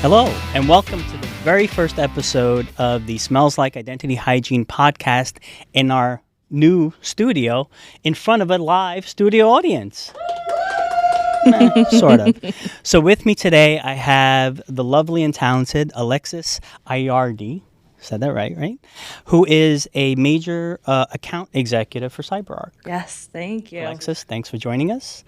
Hello, and welcome to the very first episode of the Smells Like Identity Hygiene podcast in our new studio in front of a live studio audience. Sort of. So with me today, I have the lovely and talented Alexis Ierardi. Said that right? Who is a major account executive for CyberArk. Yes, thank you. Alexis, thanks for joining us.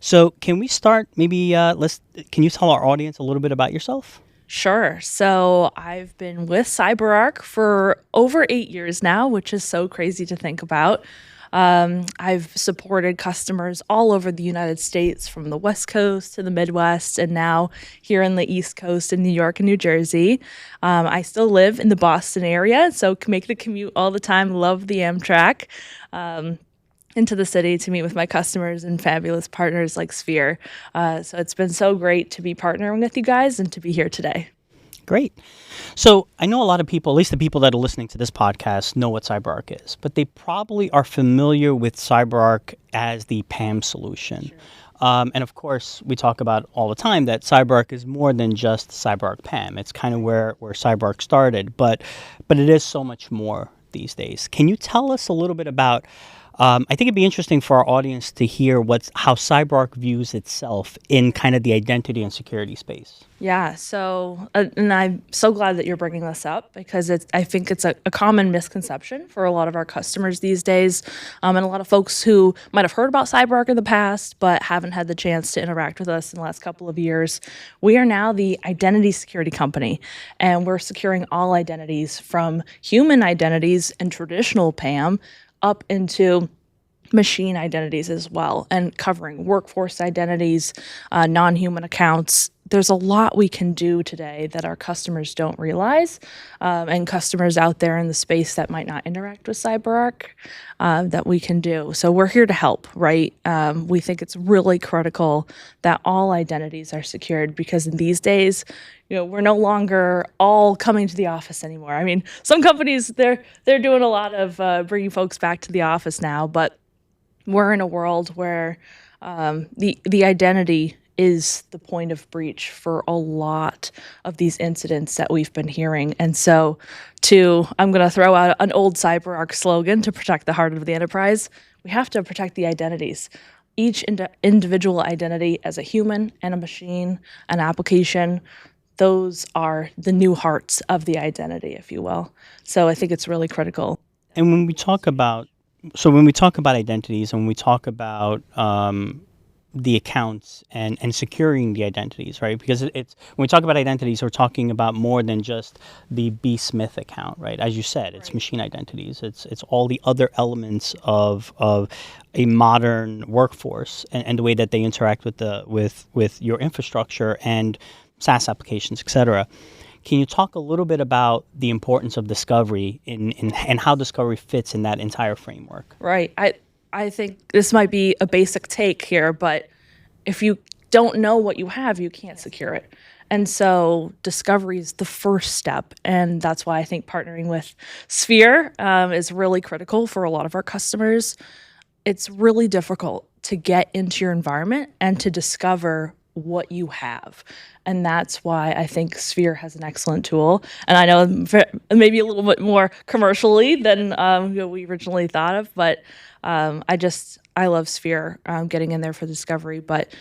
So can we start maybe, can you tell our audience a little bit about yourself? Sure. So I've been with CyberArk for over 8 years now, which is so crazy to think about. I've supported customers all over the United States, from the West Coast to the Midwest, and now here in the East Coast in New York and New Jersey. I still live in the Boston area, so can make the commute all the time. Love the Amtrak. Into the city to meet with my customers and fabulous partners like Sphere. So it's been so great to be partnering with you guys and to be here today. Great. So I know a lot of people, at least the people that are listening to this podcast, know what CyberArk is, but they probably are familiar with CyberArk as the PAM solution. Sure. And of course, we talk about all the time that CyberArk is more than just CyberArk PAM. It's kind of where CyberArk started, but it is so much more these days. Can you tell us a little bit about I think it'd be interesting for our audience to hear how CyberArk views itself in kind of the identity and security space. Yeah, so, and I'm so glad that you're bringing this up because I think it's a common misconception for a lot of our customers these days, and a lot of folks who might have heard about CyberArk in the past but haven't had the chance to interact with us in the last couple of years. We are now the identity security company, and we're securing all identities from human identities and traditional PAM up into machine identities as well, and covering workforce identities, non-human accounts. There's a lot we can do today that our customers don't realize, and customers out there in the space that might not interact with CyberArk that we can do. So we're here to help, right? We think it's really critical that all identities are secured because in these days, we're no longer all coming to the office anymore. I mean, some companies, they're doing a lot of bringing folks back to the office now, but we're in a world where the identity is the point of breach for a lot of these incidents that we've been hearing. And so I'm going to throw out an old CyberArk slogan to protect the heart of the enterprise. We have to protect the identities. Each individual identity as a human and a machine, an application, those are the new hearts of the identity, if you will. So I think it's really critical. And when we talk about identities and when we talk about the accounts and securing the identities, right? Because it's when we talk about identities, we're talking about more than just the B. Smith account, right? As you said, it's machine identities. It's all the other elements of a modern workforce and the way that they interact with your infrastructure and SaaS applications, et cetera. Can you talk a little bit about the importance of discovery and how discovery fits in that entire framework? Right. I think this might be a basic take here, but if you don't know what you have, you can't secure it. And so discovery is the first step. And that's why I think partnering with Sphere is really critical for a lot of our customers. It's really difficult to get into your environment and to discover what you have. And that's why I think Sphere has an excellent tool. And I know maybe a little bit more commercially than we originally thought of, but I love Sphere getting in there for discovery. But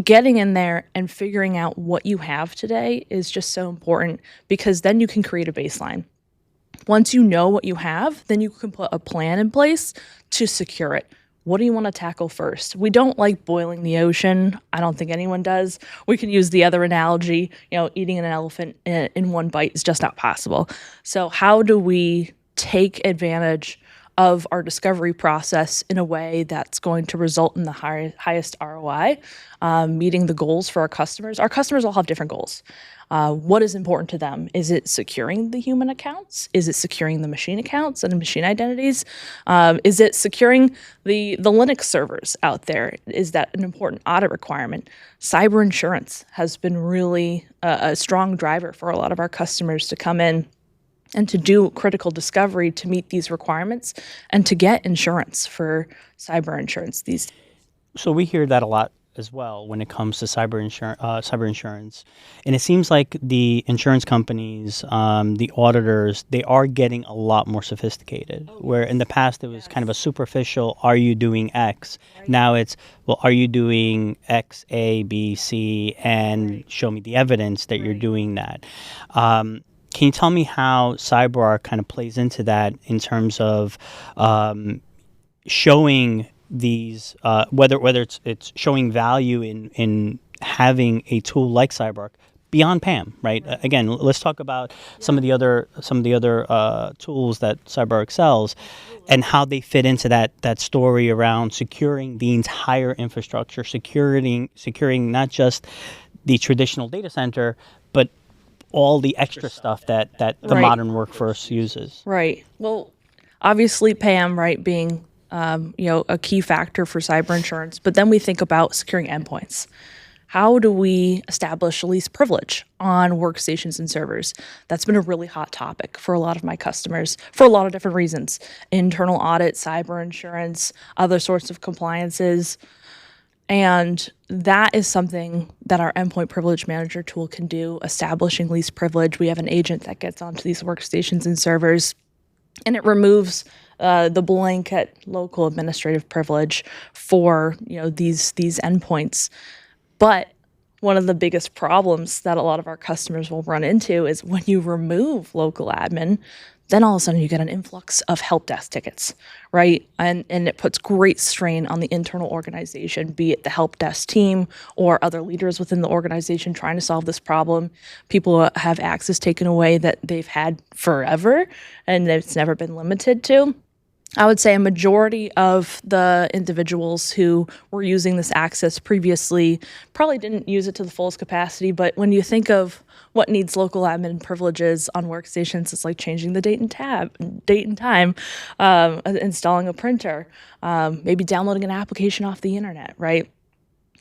getting in there and figuring out what you have today is just so important because then you can create a baseline. Once you know what you have, then you can put a plan in place to secure it. What do you want to tackle first? We don't like boiling the ocean. I don't think anyone does. We can use the other analogy, eating an elephant in one bite is just not possible. So how do we take advantage of our discovery process in a way that's going to result in the highest ROI, meeting the goals for our customers? Our customers all have different goals. What is important to them? Is it securing the human accounts? Is it securing the machine accounts and machine identities? Is it securing the Linux servers out there? Is that an important audit requirement? Cyber insurance has been really a strong driver for a lot of our customers to come in and to do critical discovery to meet these requirements and to get insurance for cyber insurance these days. So we hear that a lot as well when it comes to cyber insurance, and it seems like the insurance companies, the auditors, they are getting a lot more sophisticated. Where in the past it was kind of a superficial, "Are you doing X?" Now it's, "Well, are you doing X, A, B, C, and show me the evidence that you're doing that." Can you tell me how CyberArk kind of plays into that in terms of showing these, whether it's showing value in having a tool like CyberArk beyond PAM, right? Again, let's talk about some of the other tools that CyberArk sells, and how they fit into that story around securing the entire infrastructure, securing not just the traditional data center, but all the extra stuff that the Right. modern workforce uses. Right. Well, obviously PAM, right, being a key factor for cyber insurance, but then we think about securing endpoints. How do we establish least privilege on workstations and servers? That's been a really hot topic for a lot of my customers for a lot of different reasons: internal audit, cyber insurance, other sorts of compliances. And that is something that our endpoint privilege manager tool can do, establishing least privilege. We have an agent that gets onto these workstations and servers, and it removes the blanket local administrative privilege for these endpoints. But one of the biggest problems that a lot of our customers will run into is when you remove local admin, then all of a sudden you get an influx of help desk tickets, right? And it puts great strain on the internal organization, be it the help desk team or other leaders within the organization trying to solve this problem. People have access taken away that they've had forever and it's never been limited to. I would say a majority of the individuals who were using this access previously probably didn't use it to the fullest capacity. But when you think of what needs local admin privileges on workstations, it's like changing the date and time, installing a printer, maybe downloading an application off the internet, right?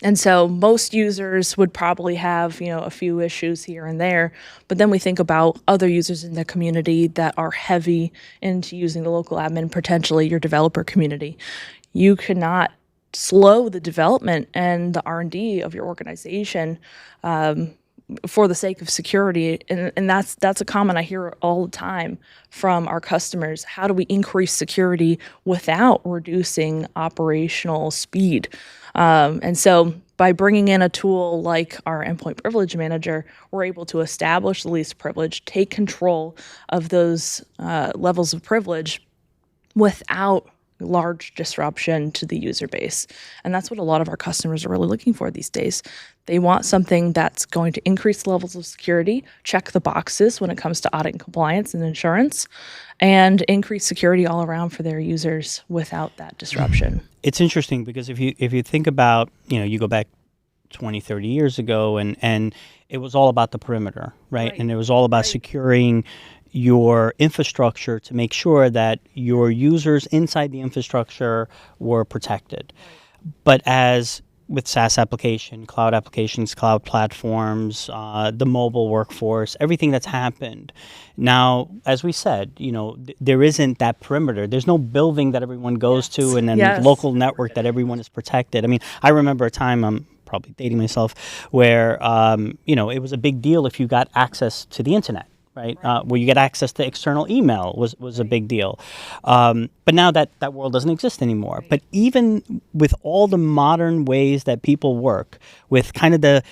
And so most users would probably have, a few issues here and there, but then we think about other users in the community that are heavy into using the local admin, potentially your developer community. You cannot slow the development and the R&D of your organization for the sake of security. And that's a comment I hear all the time from our customers. How do we increase security without reducing operational speed? And so by bringing in a tool like our endpoint privilege manager, we're able to establish the least privilege, take control of those levels of privilege without large disruption to the user base. And that's what a lot of our customers are really looking for these days. They want something that's going to increase levels of security, check the boxes when it comes to audit and compliance and insurance, and increase security all around for their users without that disruption. It's interesting because if you think about, you go back 20, 30 years ago, and it was all about the perimeter, right? And it was all about securing your infrastructure to make sure that your users inside the infrastructure were protected. But as with SaaS applications, cloud platforms, the mobile workforce, everything that's happened. Now, as we said, there isn't that perimeter. There's no building that everyone goes to and then local network that everyone is protected. I mean, I remember a time, I'm probably dating myself, where, it was a big deal if you got access to the internet. Right? Where you get access to external email was a big deal. But now that world doesn't exist anymore. But even with all the modern ways that people work, with kind of the,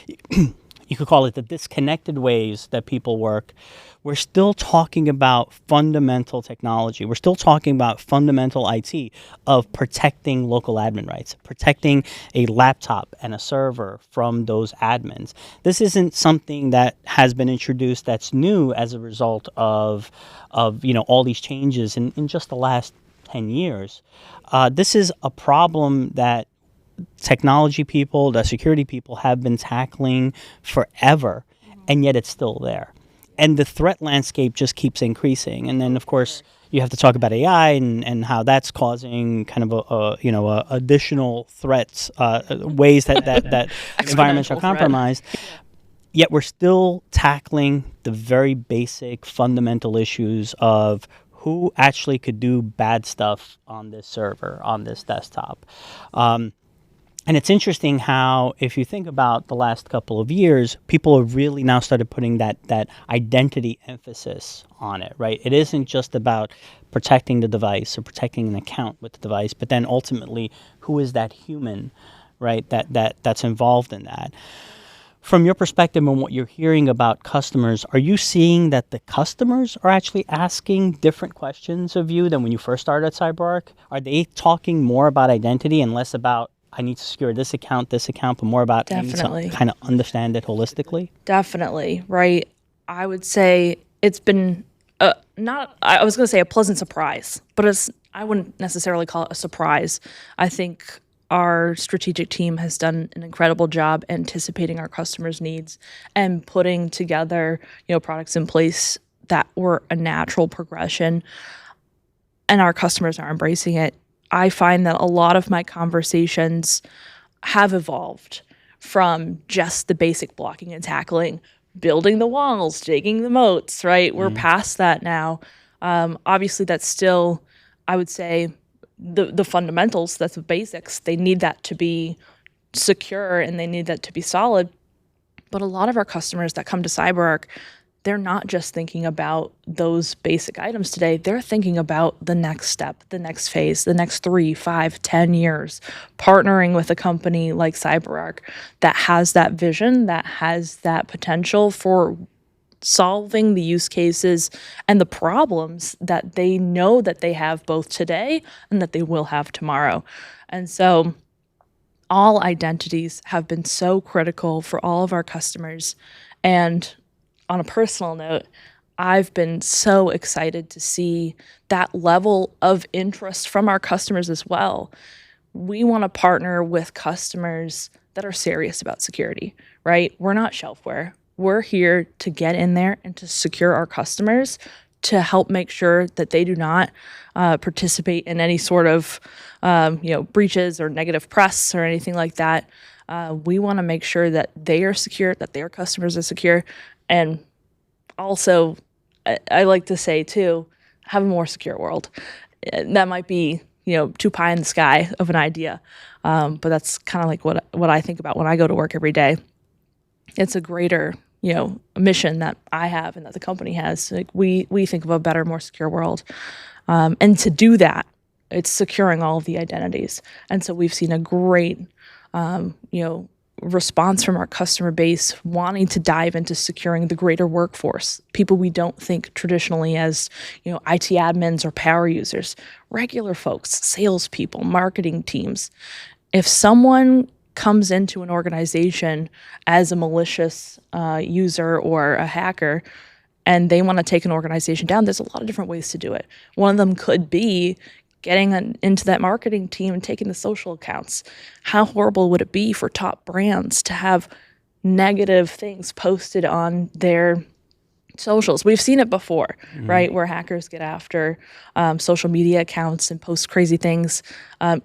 you could call it the disconnected ways that people work, we're still talking about fundamental technology. We're still talking about fundamental IT of protecting local admin rights, protecting a laptop and a server from those admins. This isn't something that has been introduced that's new as a result of all these changes in just the last 10 years. This is a problem that technology people, the security people have been tackling forever, and yet it's still there. And the threat landscape just keeps increasing. And then, of course, you have to talk about AI and how that's causing kind of additional threats, ways that environments are compromised. Yet we're still tackling the very basic fundamental issues of who actually could do bad stuff on this server, on this desktop. And it's interesting how, if you think about the last couple of years, people have really now started putting that identity emphasis on it, right? It isn't just about protecting the device or protecting an account with the device, but then ultimately, who is that human, right? That's involved in that. From your perspective and what you're hearing about customers, are you seeing that the customers are actually asking different questions of you than when you first started at CyberArk? Are they talking more about identity and less about, I need to secure this account, but more about I need Definitely. to kind of understand it holistically? Definitely, right? I would say it's been not, I was going to say a pleasant surprise, but I wouldn't necessarily call it a surprise. I think our strategic team has done an incredible job anticipating our customers' needs and putting together, products in place that were a natural progression, and our customers are embracing it. I find that a lot of my conversations have evolved from just the basic blocking and tackling, building the walls, digging the moats, right? We're past that now. Obviously, that's still, I would say, the fundamentals, that's the basics. They need that to be secure and they need that to be solid. But a lot of our customers that come to CyberArk, they're not just thinking about those basic items today. They're thinking about the next step, the next phase, the next 3, 5, 10 years, partnering with a company like CyberArk that has that vision, that has that potential for solving the use cases and the problems that they know that they have both today and that they will have tomorrow. And so all identities have been so critical for all of our customers. And on a personal note, I've been so excited to see that level of interest from our customers as well. We want to partner with customers that are serious about security, right? We're not shelfware. We're here to get in there and to secure our customers, to help make sure that they do not participate in any sort of breaches or negative press or anything like that. We want to make sure that they are secure, that their customers are secure, and also, I like to say too, have a more secure world. That might be too pie in the sky of an idea, but that's kind of like what I think about when I go to work every day. It's a greater mission that I have and that the company has. Like we think of a better, more secure world, and to do that, it's securing all of the identities. And so we've seen a great response from our customer base wanting to dive into securing the greater workforce, people we don't think traditionally as IT admins or power users, regular folks, salespeople, marketing teams. If someone comes into an organization as a malicious user or a hacker and they want to take an organization down, there's a lot of different ways to do it. One of them could be getting into that marketing team and taking the social accounts. How horrible would it be for top brands to have negative things posted on their socials? We've seen it before, right? Where hackers get after social media accounts and post crazy things.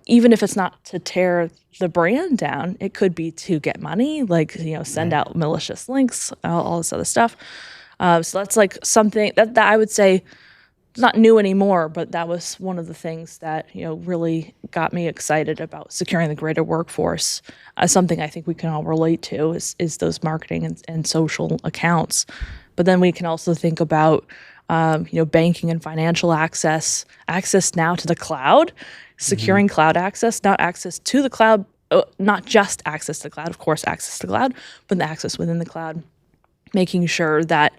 Even if it's not to tear the brand down, it could be to get money, like, send out malicious links, all this other stuff. So that's like something that I would say it's not new anymore, but that was one of the things that really got me excited about securing the greater workforce. Something I think we can all relate to is those marketing and social accounts. But then we can also think about banking and financial access now to the cloud, securing cloud access, not access to the cloud, not just access to the cloud, of course, access to the cloud, but the access within the cloud, making sure that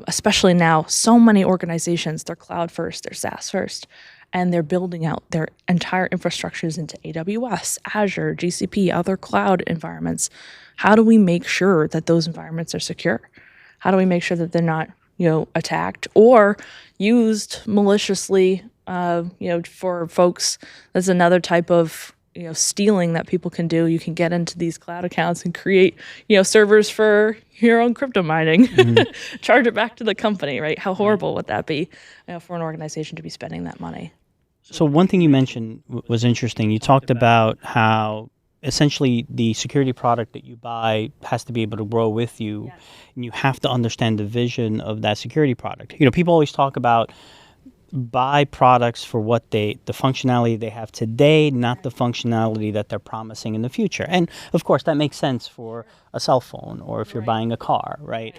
especially now, so many organizations, they're cloud first, they're SaaS first, and they're building out their entire infrastructures into AWS, Azure, GCP, other cloud environments. How do we make sure that those environments are secure? How do we make sure that they're not, attacked or used maliciously, for folks? That's another type of stealing that people can do. You can get into these cloud accounts and create, servers for your own crypto mining, charge it back to the company, right? How horrible would that be for an organization to be spending that money? So one thing you mentioned was interesting. You talked about how essentially the security product that you buy has to be able to grow with you, and you have to understand the vision of that security product. People always talk about buy products for what the functionality they have today, not the functionality that they're promising in the future. And of course, that makes sense for a cell phone or if you're buying a car, right?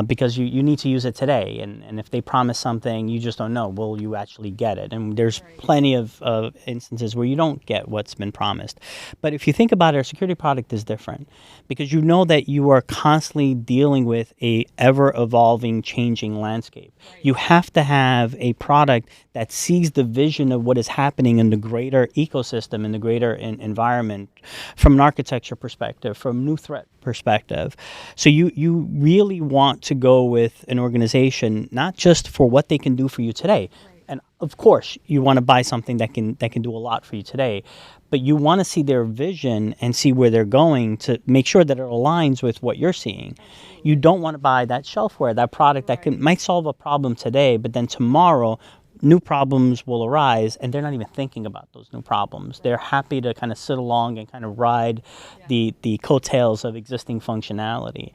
Because you need to use it today. And if they promise something, you just don't know, will you actually get it? And there's plenty of instances where you don't get what's been promised. But if you think about it, a security product is different because you know that you are constantly dealing with a ever-evolving, changing landscape. You have to have a product that sees the vision of what is happening in the greater ecosystem, in the greater environment, from an architecture perspective, from a new threat perspective. So you really want to go with an organization not just for what they can do for you today. And of course, you want to buy something that can do a lot for you today, but you want to see their vision and see where they're going to make sure that it aligns with what you're seeing. You don't want to buy that shelfware, that product that might solve a problem today, but then tomorrow new problems will arise and they're not even thinking about those new problems. They're happy to kind of sit along and kind of ride the coattails of existing functionality.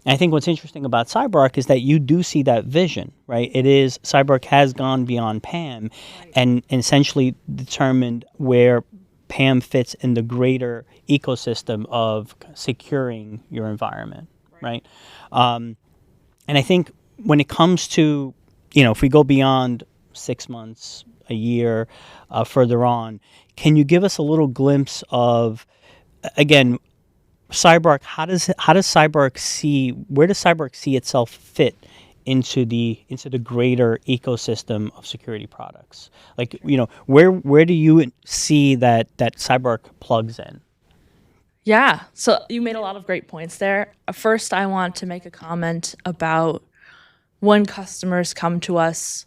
And I think what's interesting about CyberArk is that you do see that vision, right? CyberArk has gone beyond PAM and essentially determined where PAM fits in the greater ecosystem of securing your environment, right? And I think when it comes to, if we go beyond 6 months, a year, further on, can you give us a little glimpse of, again, CyberArk? How does CyberArk see, where does CyberArk see itself fit into the greater ecosystem of security products? Like, where do you see that CyberArk plugs in? Yeah, so you made a lot of great points there. First, I want to make a comment about when customers come to us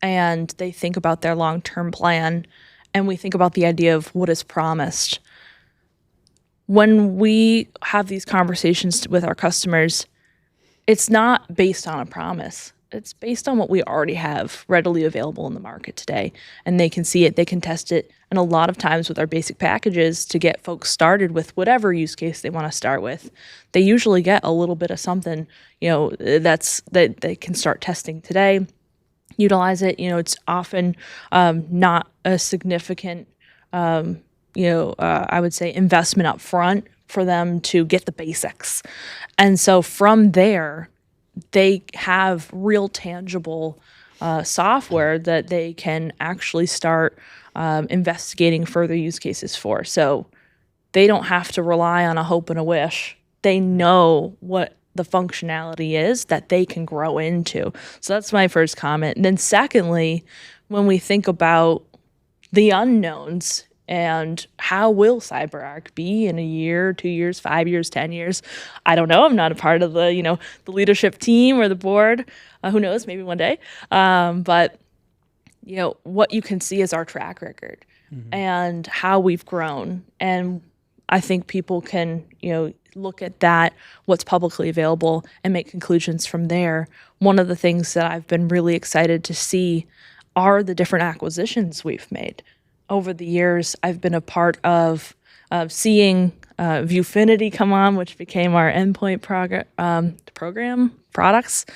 and they think about their long-term plan and we think about the idea of what is promised. When we have these conversations with our customers, it's not based on a promise. It's based on what we already have readily available in the market today. And they can see it, they can test it. And a lot of times with our basic packages to get folks started with whatever use case they want to start with, they usually get a little bit of something, that they can start testing today, utilize it. It's often not a significant, I would say investment up front for them to get the basics. And so from there, they have real tangible software that they can actually start investigating further use cases for. So they don't have to rely on a hope and a wish. They know what the functionality is that they can grow into. So that's my first comment. And then secondly, when we think about the unknowns and how will CyberArk be in a year, 2 years, 5 years, 10 years? I don't know. I'm not a part of the leadership team or the board. Who knows? Maybe one day. But what you can see is our track record and how we've grown. And I think people can, look at that, what's publicly available, and make conclusions from there. One of the things that I've been really excited to see are the different acquisitions we've made. Over the years, I've been a part of seeing Viewfinity come on, which became our endpoint program products.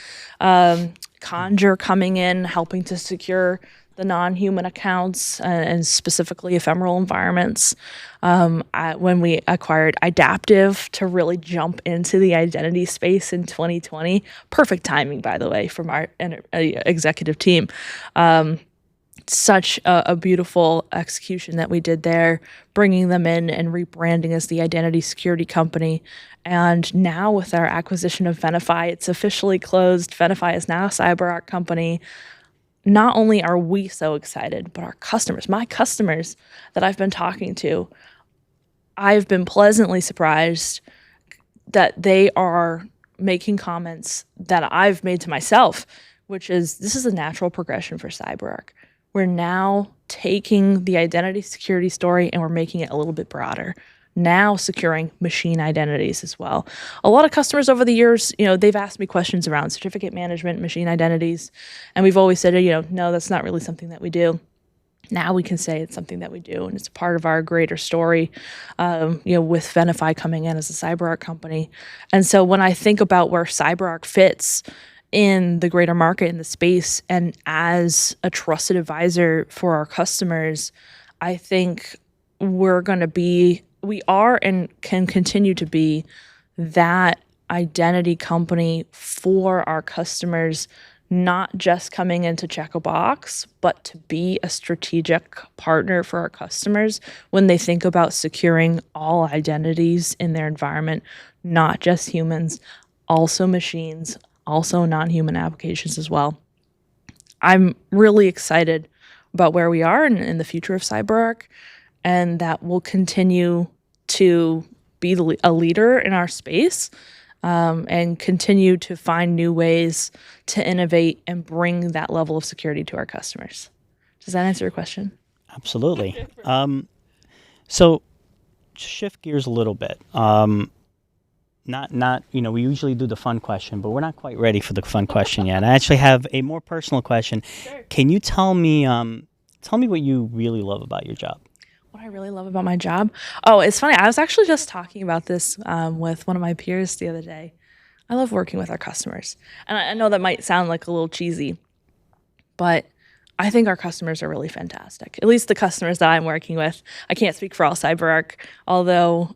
Conjure coming in, helping to secure the non-human accounts and specifically ephemeral environments. When we acquired Idaptive to really jump into the identity space in 2020, perfect timing, by the way, from our executive team. Such a beautiful execution that we did there, bringing them in and rebranding as the identity security company. And now with our acquisition of Venafi, it's officially closed. Venafi is now a CyberArk company. Not only are we so excited, but our customers, my customers that I've been talking to, I've been pleasantly surprised that they are making comments that I've made to myself, which is this is a natural progression for CyberArk. We're now taking the identity security story and we're making it a little bit broader. Now securing machine identities as well. A lot of customers over the years, they've asked me questions around certificate management, machine identities, and we've always said, no, that's not really something that we do. Now we can say it's something that we do, and it's a part of our greater story, with Venafi coming in as a CyberArk company. And so when I think about where CyberArk fits in the greater market, in the space, and as a trusted advisor for our customers, I think we are and can continue to be that identity company for our customers, not just coming in to check a box, but to be a strategic partner for our customers when they think about securing all identities in their environment, not just humans, also machines, also non-human applications as well. I'm really excited about where we are in the future of CyberArk, and that we'll continue to be a leader in our space, and continue to find new ways to innovate and bring that level of security to our customers. Does that answer your question? Absolutely. So to shift gears a little bit. Not we usually do the fun question, but we're not quite ready for the fun question yet. I actually have a more personal question. Sure. Can you tell me what you really love about your job? What I really love about my job? Oh, it's funny. I was actually just talking about this with one of my peers the other day. I love working with our customers. And I know that might sound like a little cheesy, but I think our customers are really fantastic. At least the customers that I'm working with. I can't speak for all CyberArk, although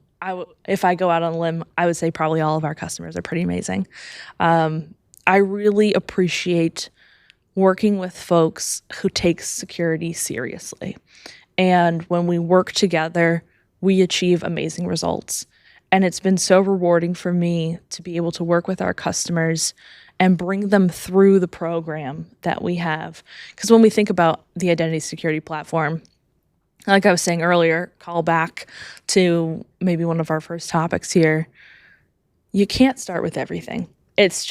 if I go out on a limb, I would say probably all of our customers are pretty amazing. I really appreciate working with folks who take security seriously. And when we work together, we achieve amazing results. And it's been so rewarding for me to be able to work with our customers and bring them through the program that we have. Because when we think about the identity security platform, like I was saying earlier, call back to maybe one of our first topics here, you can't start with everything. It's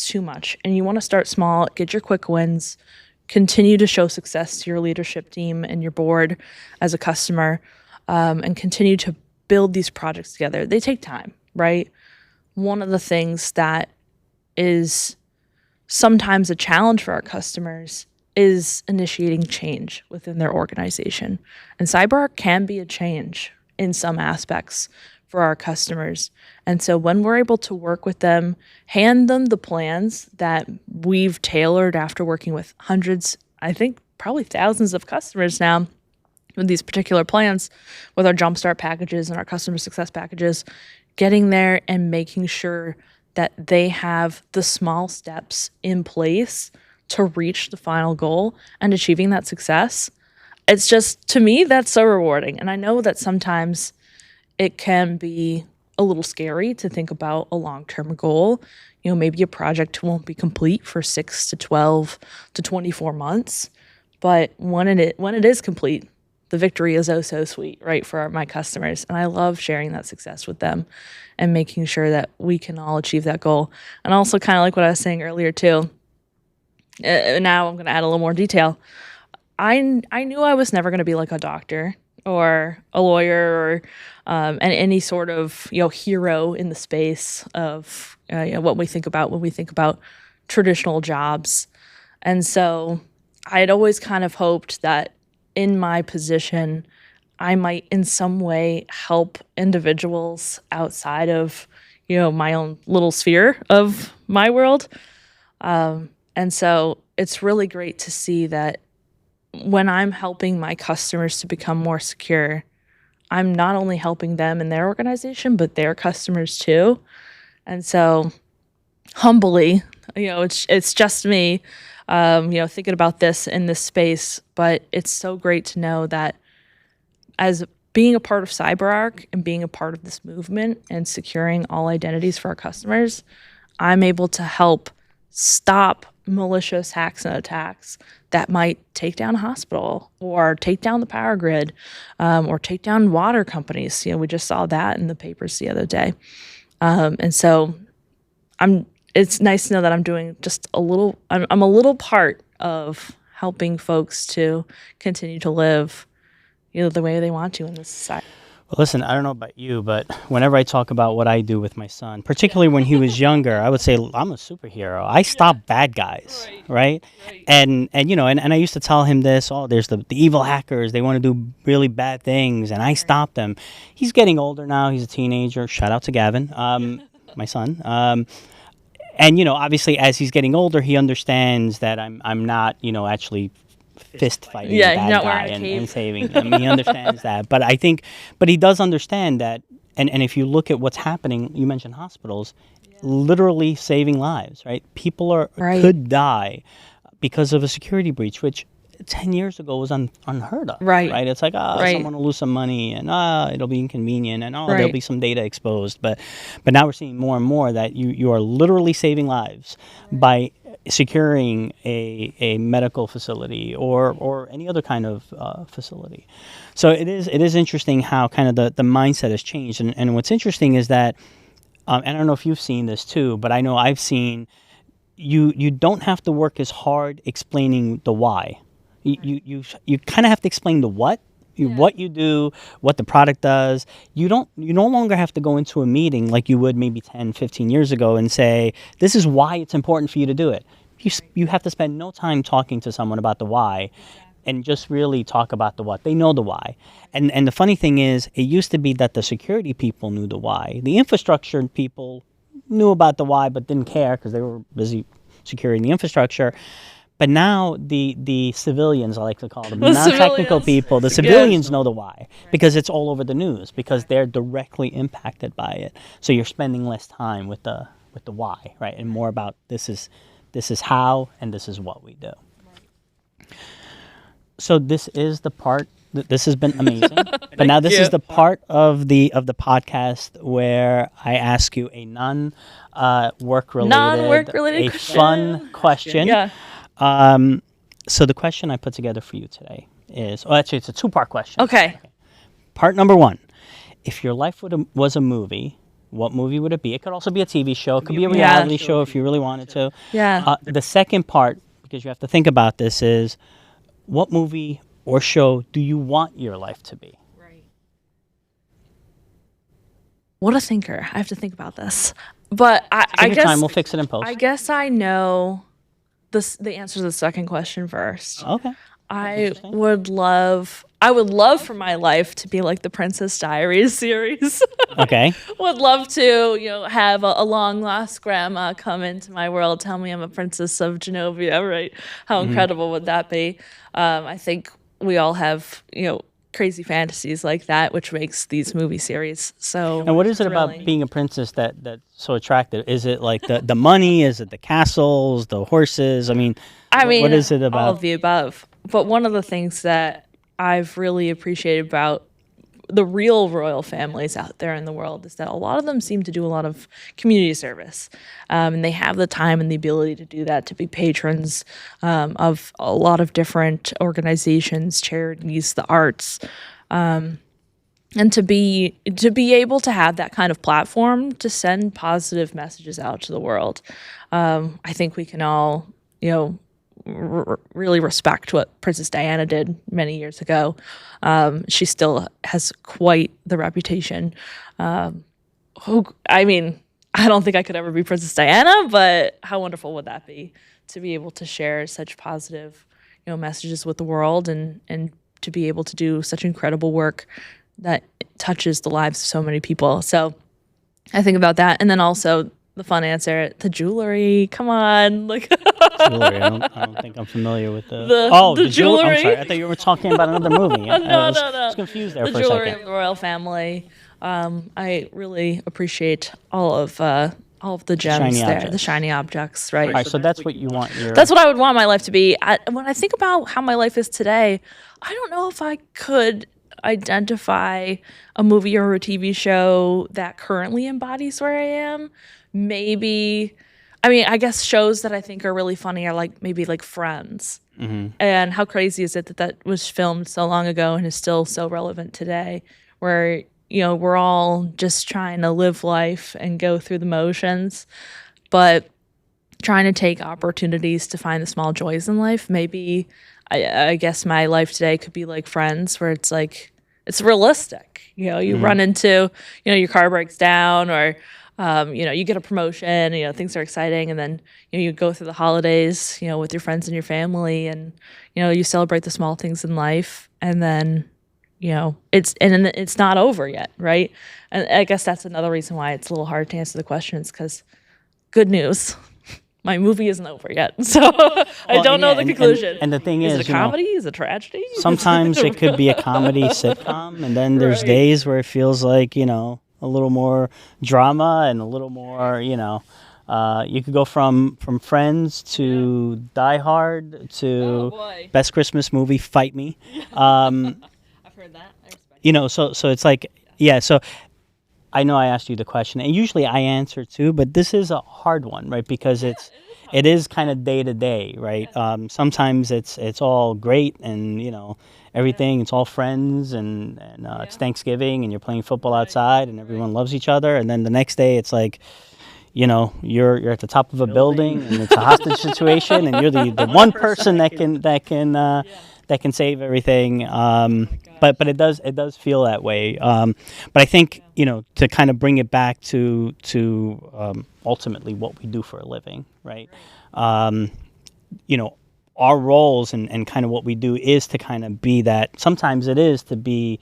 too much. And you want to start small, get your quick wins, continue to show success to your leadership team and your board as a customer, and continue to build these projects together. They take time, right? One of the things that is sometimes a challenge for our customers is initiating change within their organization. And CyberArk can be a change in some aspects for our customers. And so when we're able to work with them, hand them the plans that we've tailored after working with hundreds, I think probably thousands of customers now with these particular plans, with our Jumpstart packages and our customer success packages, getting there and making sure that they have the small steps in place to reach the final goal and achieving that success. It's just, to me, that's so rewarding. And I know that sometimes it can be a little scary to think about a long-term goal. Maybe a project won't be complete for 6 to 12 to 24 months, but when it is complete, the victory is oh so sweet, right, for my customers. And I love sharing that success with them and making sure that we can all achieve that goal. And also, kind of like what I was saying earlier too, now I'm going to add a little more detail. I knew I was never going to be like a doctor or a lawyer or and any sort of hero in the space of what we think about when we think about traditional jobs. And so I had always kind of hoped that in my position, I might in some way help individuals outside of my own little sphere of my world. And so it's really great to see that when I'm helping my customers to become more secure, I'm not only helping them in their organization, but their customers too. And so humbly, it's just me, thinking about this in this space, but it's so great to know that as being a part of CyberArk and being a part of this movement and securing all identities for our customers, I'm able to help stop malicious hacks and attacks that might take down a hospital or take down the power grid, or take down water companies. We just saw that in the papers the other day. And so it's nice to know that I'm doing just a little, I'm a little part of helping folks to continue to live, the way they want to in this society. Well, listen, I don't know about you, but whenever I talk about what I do with my son, particularly when he was younger, I would say I'm a superhero. I stop bad guys, right? And I used to tell him this, there's the evil hackers, they want to do really bad things, and I stop them. He's getting older now, he's a teenager. Shout out to Gavin, my son. And obviously, as he's getting older, he understands that I'm not actually fist fighting Yeah, the bad not guy wearing a and cape. saving them. He understands that, but he does understand that. And if you look at what's happening, you mentioned hospitals, literally saving lives, right? People Right. could die because of a security breach, which 10 years ago was unheard of, Right. It's like, Right. someone will lose some money, and it'll be inconvenient, and there'll Right. be some data exposed. But now we're seeing more and more that you are literally saving lives by securing a medical facility or any other kind of facility. So it is interesting how kind of the mindset has changed. And what's interesting is that, and I don't know if you've seen this too, but I know I've seen you don't have to work as hard explaining the why. You kind of have to explain the what. What you do, what the product does. You no longer have to go into a meeting like you would maybe 10, 15 years ago and say, this is why it's important for you to do it. You have to spend no time talking to someone about the why and just really talk about the what. They know the why. And the funny thing is, it used to be that the security people knew the why. The infrastructure people knew about the why but didn't care because they were busy securing the infrastructure. But now the civilians, I like to call them, The non-technical civilians. people, the civilians know the why because it's all over the news because they're directly impacted by it. So you're spending less time with the why, right? And more about this is how and this is what we do. So this is the part. This has been amazing. But now this is the part of the podcast where I ask you a non-work related, a question. fun question. Yeah. So the question I put together for you today is, actually, it's a two-part question. Okay. Part number one: if your life was a movie, what movie would it be? It could also be a TV show. It could be a reality show if you really wanted to. Yeah. The second part, because you have to think about this, is what movie or show do you want your life to be? Right. What a thinker. I have to think about this. But I Take your guess time. We'll fix it in post. I guess I know the answer to the second question first. Okay. I would love for my life to be like the Princess Diaries series. Okay. Would love to, have a long lost grandma come into my world, tell me I'm a princess of Genovia, right? How incredible would that be? I think we all have, crazy fantasies like that, which makes these movie series so. And what is it about thrilling. being a princess that's so attractive? Is it like the money? Is it the castles, the horses? I mean, what is it about? All of the above. But one of the things that I've really appreciated about the real royal families out there in the world is that a lot of them seem to do a lot of community service. And they have the time and the ability to do that, to be patrons of a lot of different organizations, charities, the arts. And to be able to have that kind of platform to send positive messages out to the world. I think we can all, really respect what Princess Diana did many years ago. She still has quite the reputation. I don't think I could ever be Princess Diana, but how wonderful would that be to be able to share such positive, messages with the world and to be able to do such incredible work that touches the lives of so many people. So I think about that. And then also the fun answer, the jewelry. Come on. Jewelry. I don't think I'm familiar with the jewelry. I'm sorry. I thought you were talking about another movie. I was confused there The for a jewelry second. of the royal family. I really appreciate all of the gems shiny there, objects. the shiny objects, right? All right, so that's what you want your. That's what I would want my life to be. When I think about how my life is today, I don't know if I could identify a movie or a TV show that currently embodies where I am. Maybe, I guess shows that I think are really funny are maybe like Friends. Mm-hmm. And how crazy is it that was filmed so long ago and is still so relevant today, where we're all just trying to live life and go through the motions, but trying to take opportunities to find the small joys in life. Maybe I guess my life today could be like Friends, where it's like it's realistic. You run into your car breaks down, or you get a promotion. Things are exciting, and then you go through the holidays with your friends and your family, and you celebrate the small things in life, and then it's not over yet, right? And I guess that's another reason why it's a little hard to answer the questions, because good news. My movie isn't over yet, so I don't know the conclusion. And the thing is, it a comedy? Is it a tragedy? Sometimes it could be a comedy sitcom, and then there's days where it feels like, a little more drama and a little more, you could go from Friends to Die Hard to Best Christmas Movie, Fight Me. I've heard that. I respect So it's like, so I know I asked you the question, and usually I answer too, but this is a hard one, right? Because it is kind of day to day, right? Sometimes it's all great and everything. It's all friends and it's Thanksgiving and you're playing football outside and everyone loves each other, and then the next day it's like, you're at the top of a building and it's a hostage situation and you're the one person that can save everything. But it does feel that way. But I think to kind of bring it back to ultimately what we do for a living, right? Our roles and kind of what we do is to kind of be that. Sometimes it is to be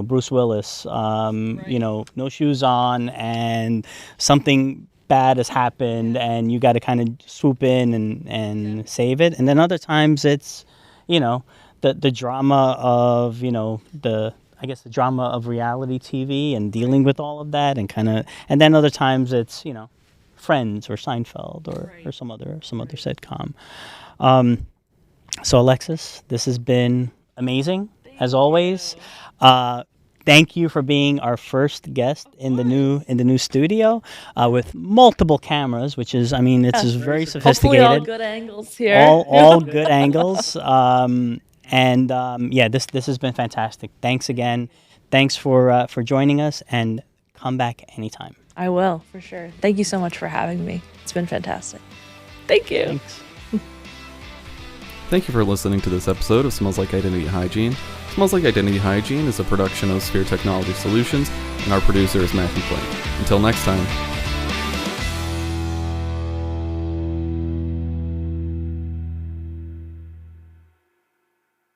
Bruce Willis, no shoes on, and something bad has happened and you got to kind of swoop in and save it. And then other times it's the drama of the drama of reality TV and dealing with all of that, and then other times it's Friends or Seinfeld or some other sitcom. So Alexis, this has been amazing as always. Thank you for being our first guest in the new studio with multiple cameras, which is it's very sophisticated. Hopefully all good angles here. All good angles. This has been fantastic. Thanks again. Thanks for joining us, and come back anytime. I will, for sure. Thank you so much for having me. It's been fantastic. Thank you. Thanks. Thank you for listening to this episode of Smells Like Identity Hygiene. Smells Like Identity Hygiene is a production of Sphere Technology Solutions, and our producer is Matthew Flake. Until next time.